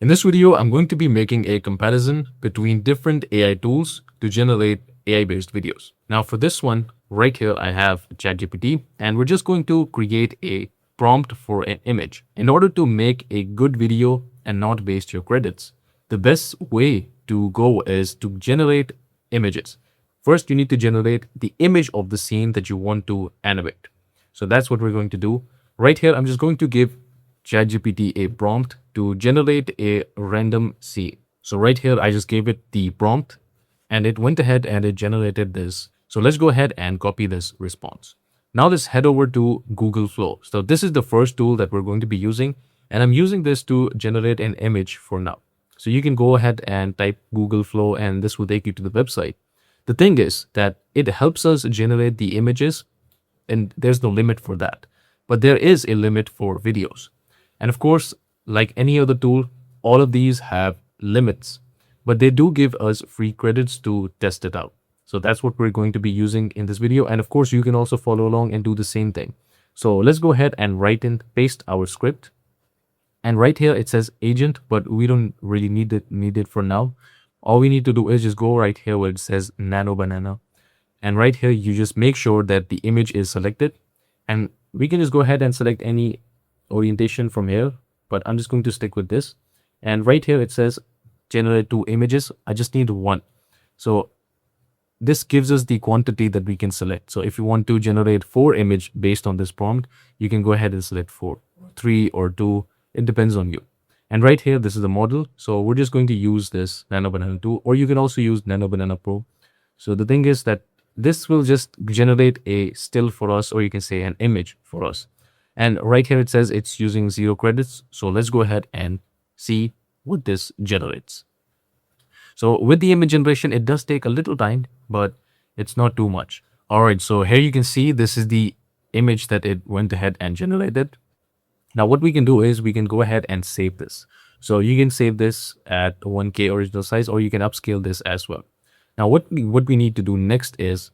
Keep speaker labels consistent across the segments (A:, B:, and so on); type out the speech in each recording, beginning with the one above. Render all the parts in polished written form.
A: In this video, I'm going to be making a comparison between different AI tools to generate AI-based videos. Now for this one, right here, I have ChatGPT, and we're just going to create a prompt for an image. In order to make a good video and not waste your credits, the best way to go is to generate images. First, you need to generate the image of the scene that you want to animate. So that's what we're going to do. Right here, I'm just going to give ChatGPT a prompt to generate a random scene. So right here, I just gave it the prompt and it went ahead and it generated this. So let's go ahead and copy this response. Now let's head over to Google Flow. So this is the first tool that we're going to be using, and I'm using this to generate an image for now. So you can go ahead and type Google Flow and this will take you to the website. The thing is that it helps us generate the images and there's no limit for that. But there is a limit for videos. And of course, like any other tool, all of these have limits, but they do give us free credits to test it out. So that's what we're going to be using in this video. And of course, you can also follow along and do the same thing. So let's go ahead and paste our script. And right here, it says agent, but we don't really need it for now. All we need to do is just go right here where it says nano banana. And right here, you just make sure that the image is selected. And we can just go ahead and select any orientation from here, but I'm just going to stick with this. And right here, it says generate 2 images. I just need 1. So this gives us the quantity that we can select. So if you want to generate 4 images based on this prompt, you can go ahead and select 4, 3 or 2. It depends on you. And right here, this is the model. So we're just going to use this Nano Banana 2, or you can also use Nano Banana Pro. So the thing is that this will just generate a still for us, or you can say an image for us. And right here, it says it's using 0 credits. So let's go ahead and see what this generates. So with the image generation, it does take a little time, but it's not too much. All right, so here you can see this is the image that it went ahead and generated. Now what we can do is we can go ahead and save this. So you can save this at 1K original size, or you can upscale this as well. Now what we need to do next is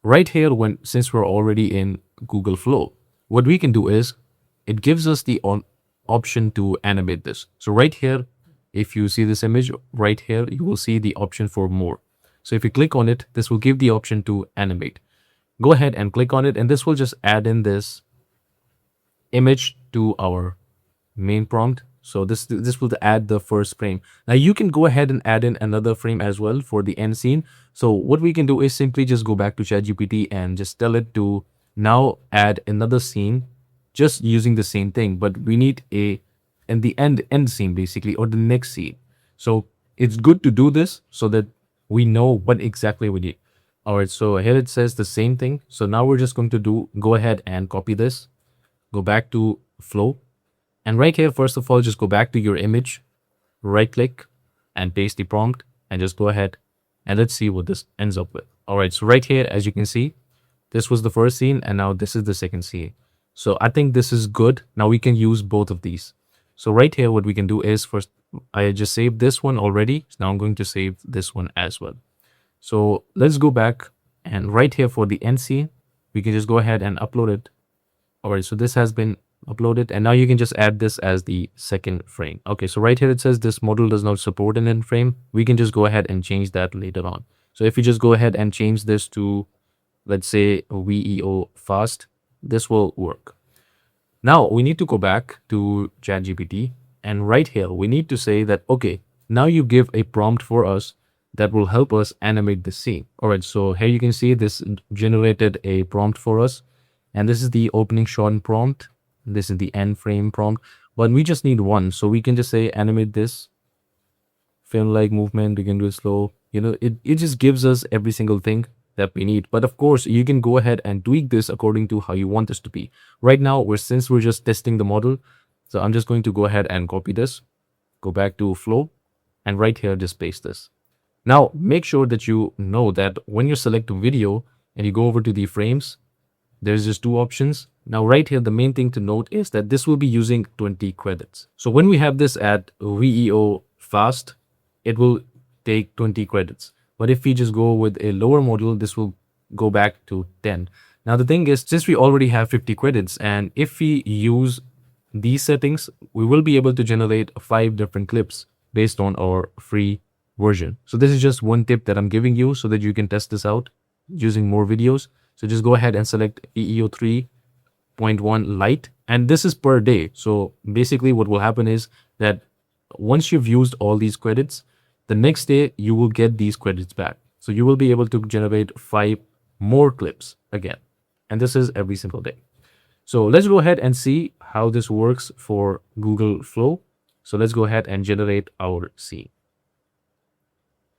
A: right here, since we're already in Google Flow, what we can do is it gives us the option to animate this. So right here, if you see this image right here, you will see the option for more. So if you click on it, this will give the option to animate. Go ahead and click on it, and this will just add in this image to our main prompt. So this will add the first frame. Now you can go ahead and add in another frame as well for the end scene. So what we can do is simply just go back to ChatGPT and just tell it to now add another scene just using the same thing, but we need in the end scene basically, or the next scene. So it's good to do this so that we know what exactly we need. All right, so here it says the same thing. So now we're just going to go ahead and copy this, go back to Flow. And right here, first of all, just go back to your image, right click and paste the prompt, and just go ahead and let's see what this ends up with. All right, so right here, as you can see, this was the first scene and now this is the second scene. So I think this is good. Now we can use both of these. So right here, what we can do is first, I just saved this one already. So now I'm going to save this one as well. So let's go back, and right here for the end scene, we can just go ahead and upload it. All right, so this has been uploaded, and now you can just add this as the second frame. Okay, so right here it says this model does not support an end frame. We can just go ahead and change that later on. So if you just go ahead and change this to, let's say, VEO fast, this will work. Now we need to go back to ChatGPT, and right here we need to say that, okay, now you give a prompt for us that will help us animate the scene. All right, so here you can see this generated a prompt for us, and this is the opening shot prompt. This is the end frame prompt, but we just need one. So we can just say animate this film like movement, begin to slow. You know, it just gives us every single thing that we need. But of course, you can go ahead and tweak this according to how you want this to be. Right now, since we're just testing the model, so I'm just going to go ahead and copy this, go back to Flow, and right here, just paste this. Now, make sure that you know that when you select a video and you go over to the frames, there's just 2 options. Now, right here, the main thing to note is that this will be using 20 credits. So when we have this at VEO fast, it will take 20 credits. But if we just go with a lower model, this will go back to 10. Now, the thing is, since we already have 50 credits, and if we use these settings, we will be able to generate 5 different clips based on our free version. So this is just one tip that I'm giving you so that you can test this out using more videos. So just go ahead and select EEO 3.1 Lite, and this is per day. So basically what will happen is that once you've used all these credits, the next day you will get these credits back. So you will be able to generate 5 more clips again. And this is every single day. So let's go ahead and see how this works for Google Flow. So let's go ahead and generate our scene.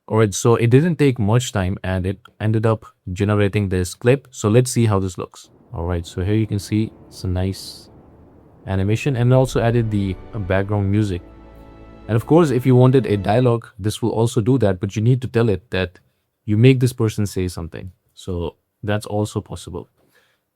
A: All right, so it didn't take much time and it ended up generating this clip. So let's see how this looks. All right, so here you can see it's a nice animation, and also added the background music. And of course, if you wanted a dialogue, this will also do that, but you need to tell it that you make this person say something. So that's also possible.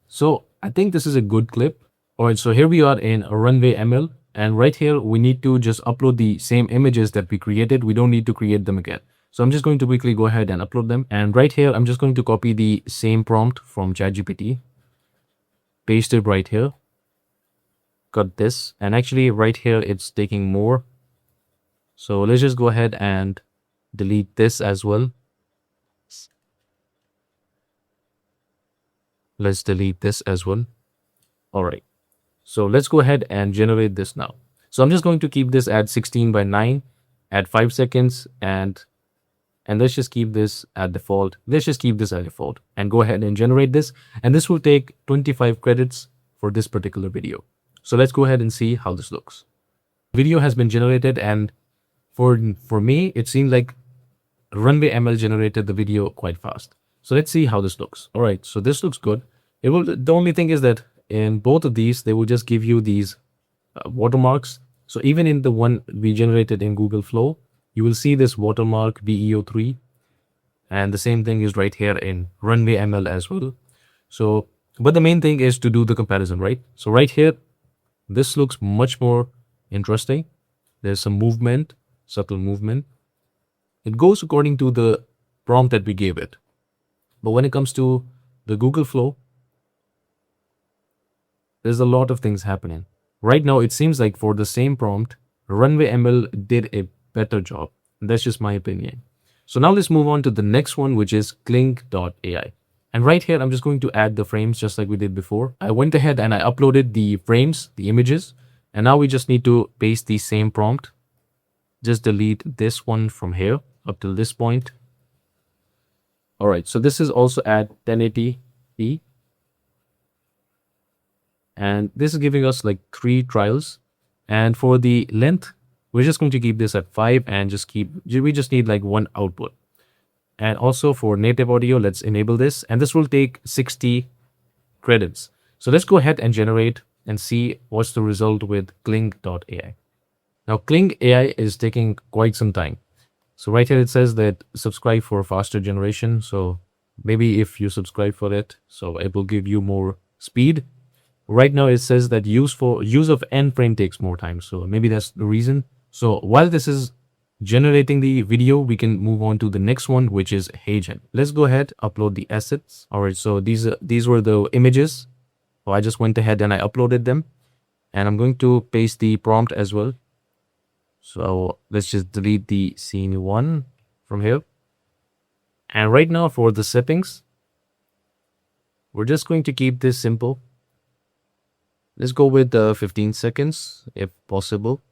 A: So I think this is a good clip. All right, so here we are in RunwayML, and right here we need to just upload the same images that we created. We don't need to create them again. So I'm just going to quickly go ahead and upload them. And right here, I'm just going to copy the same prompt from ChatGPT, paste it right here, cut this, and actually right here it's taking more. So let's just go ahead and delete this as well. Let's delete this as well. All right. So let's go ahead and generate this now. So I'm just going to keep this at 16:9 at 5 seconds, and let's just keep this at default. Let's just keep this at default and go ahead and generate this. And this will take 25 credits for this particular video. So let's go ahead and see how this looks. Video has been generated, and for me, it seemed like RunwayML generated the video quite fast. So let's see how this looks. All right, so this looks good. The only thing is that in both of these, they will just give you these watermarks. So even in the one we generated in Google Flow, you will see this watermark BEO3. And the same thing is right here in RunwayML as well. So, but the main thing is to do the comparison, right? So right here, this looks much more interesting. There's some movement, subtle movement. It goes according to the prompt that we gave it. But when it comes to the Google Flow, there's a lot of things happening. Right now, it seems like for the same prompt, RunwayML did a better job. That's just my opinion. So now let's move on to the next one, which is KlingAI. And right here, I'm just going to add the frames just like we did before. I went ahead and I uploaded the frames, the images, and now we just need to paste the same prompt. Just delete this one from here up till this point. All right, so this is also at 1080p. And this is giving us like 3 trials. And for the length, we're just going to keep this at 5 and we just need like 1 output. And also for native audio, let's enable this. And this will take 60 credits. So let's go ahead and generate and see what's the result with Kling.ai. Now, KlingAI is taking quite some time. So right here, it says that subscribe for faster generation. So maybe if you subscribe for it, so it will give you more speed. Right now, it says that use of end frame takes more time. So maybe that's the reason. So while this is generating the video, we can move on to the next one, which is HeyGen. Let's go ahead, upload the assets. All right, so these were the images. So I just went ahead and I uploaded them. And I'm going to paste the prompt as well. So let's just delete the scene 1 from here. And right now for the settings, we're just going to keep this simple. Let's go with 15 seconds if possible.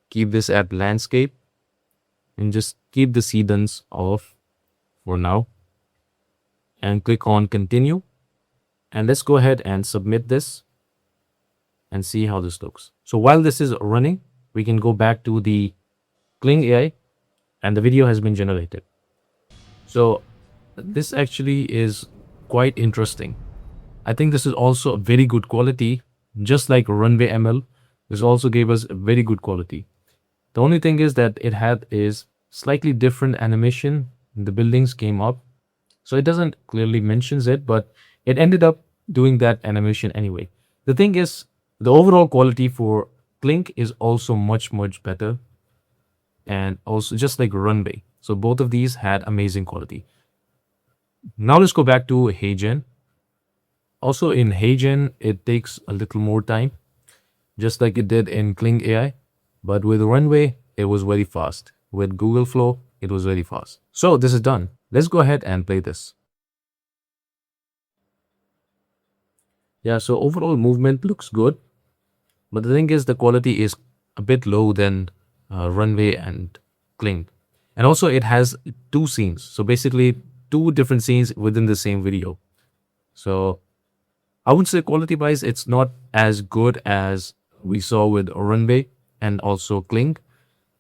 A: Keep this at landscape and just keep the seedance off for now. And click on continue. And let's go ahead and submit this and see how this looks. So while this is running, we can go back to the KlingAI and the video has been generated. So this actually is quite interesting. I think this is also a very good quality, just like RunwayML. This also gave us a very good quality. The only thing is that it had is slightly different animation. The buildings came up. So it doesn't clearly mentions it, but it ended up doing that animation anyway. The thing is, the overall quality for Kling is also much better, and also just like Runway. So both of these had amazing quality. Now let's go back to HeyGen. Also in HeyGen, it takes a little more time. just like it did in KlingAI. But with Runway, it was very fast. With Google Flow, it was very fast. So this is done. Let's go ahead and play this. Yeah, so overall movement looks good. But the thing is, the quality is a bit low than Runway and Kling. And also, it has two scenes. So basically, two different scenes within the same video. So I would say quality wise, it's not as good as we saw with Runway and also Kling,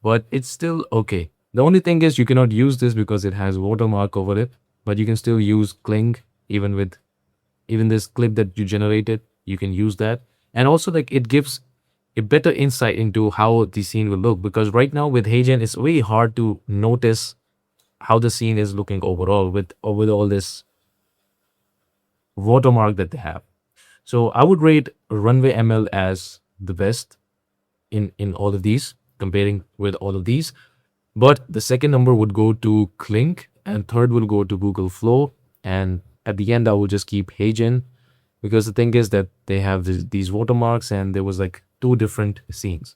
A: but it's still okay. The only thing is you cannot use this because it has watermark over it, but you can still use Kling even with even this clip that you generated, you can use that. And also like it gives a better insight into how the scene will look, because right now with HeyGen, it's very hard to notice how the scene is looking overall with all this watermark that they have. So I would rate RunwayML as the best in all of these, comparing with all of these. But the second number would go to Kling, and third will go to Google Flow. And at the end, I will just keep HeyGen, because the thing is that they have these watermarks and there was like two different scenes.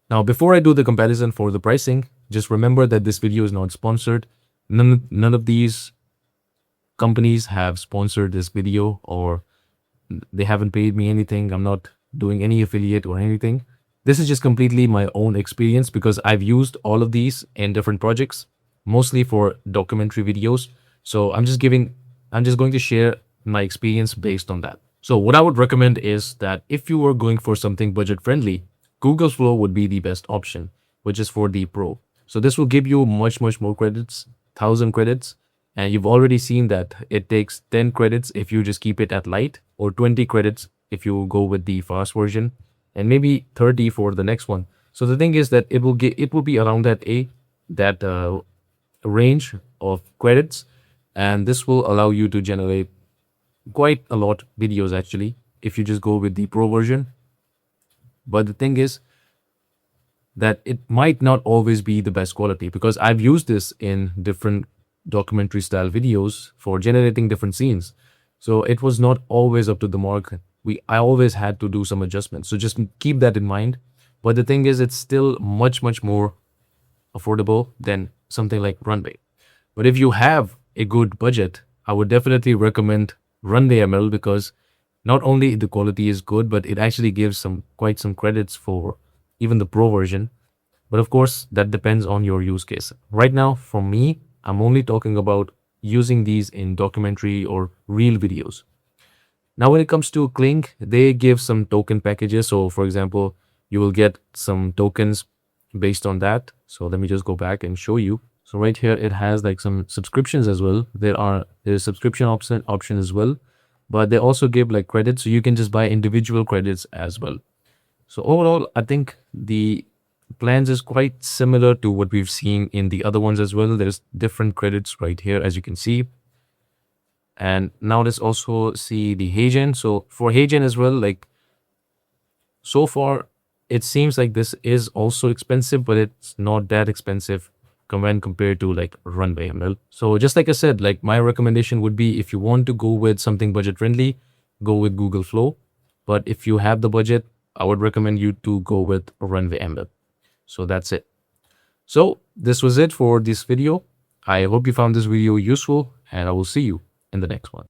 A: Now, before I do the comparison for the pricing, just remember that this video is not sponsored. None of these companies have sponsored this video, or they haven't paid me anything. I'm not doing any affiliate or anything. This is just completely my own experience because I've used all of these in different projects, mostly for documentary videos. So I'm just going to share my experience based on that. So what I would recommend is that if you are going for something budget friendly, Google Flow would be the best option, which is for the Pro. So this will give you much more credits, 1,000 credits. And you've already seen that it takes 10 credits if you just keep it at light, or 20 credits if you go with the fast version, and maybe 30 for the next one. So the thing is that it will be around that range of credits, and this will allow you to generate quite a lot videos actually if you just go with the Pro version. But the thing is that it might not always be the best quality, because I've used this in different documentary style videos for generating different scenes. So it was not always up to the mark. I always had to do some adjustments. So just keep that in mind. But the thing is, it's still much more affordable than something like Runway. But if you have a good budget, I would definitely recommend RunwayML, because not only the quality is good, but it actually gives quite some credits for even the Pro version. But of course, that depends on your use case. Right now, for me, I'm only talking about using these in documentary or real videos. Now, when it comes to Kling, they give some token packages. So for example, you will get some tokens based on that. So let me just go back and show you. So right here, it has like some subscriptions as well. There's subscription option as well, but they also give like credits. So you can just buy individual credits as well. So overall, I think the plans is quite similar to what we've seen in the other ones as well. There's different credits right here, as you can see. And now let's also see the HeyGen. So for HeyGen as well, like so far, it seems like this is also expensive, but it's not that expensive when compared to like RunwayML. So just like I said, like my recommendation would be, if you want to go with something budget friendly, go with Google Flow. But if you have the budget, I would recommend you to go with RunwayML. So that's it. So this was it for this video. I hope you found this video useful, and I will see you in the next one.